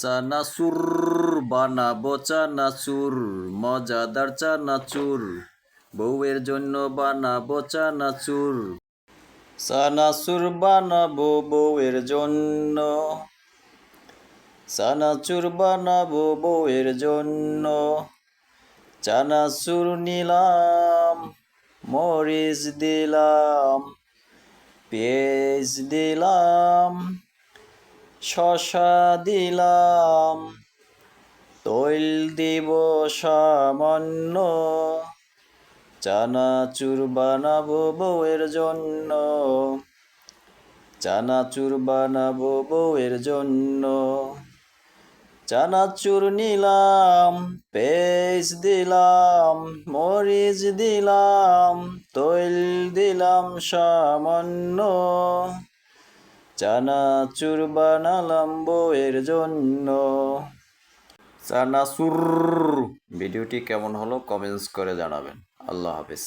চানাচুর বানাবো চানাচুর, মজাদার চানাচুর, বউয়ের জন্য বানাবো চানাচুর। চানাচুর বানাবো বউয়ের জন্য, চানাচুর বানাবো বউয়ের জন্য। চানাচুর নিলাম, মরিচ দিলাম, পেঁয়াজ দিলাম, শসা দিলাম, তৈল দিব সামান্য। চানাচুর বানাবো বউয়ের জন্য, চানাচুর বানাবো বউয়ের জন্য। চানাচুর নিলাম, পেঁয়াজ দিলাম, মরিচ দিলাম, তৈল দিলাম সামান্য। চানাচুর বানালাম বউয়ের জন্য। চানাচুর। ভিডিওটি কেমন হলো কমেন্টস করে জানাবেন। আল্লাহ হাফেজ।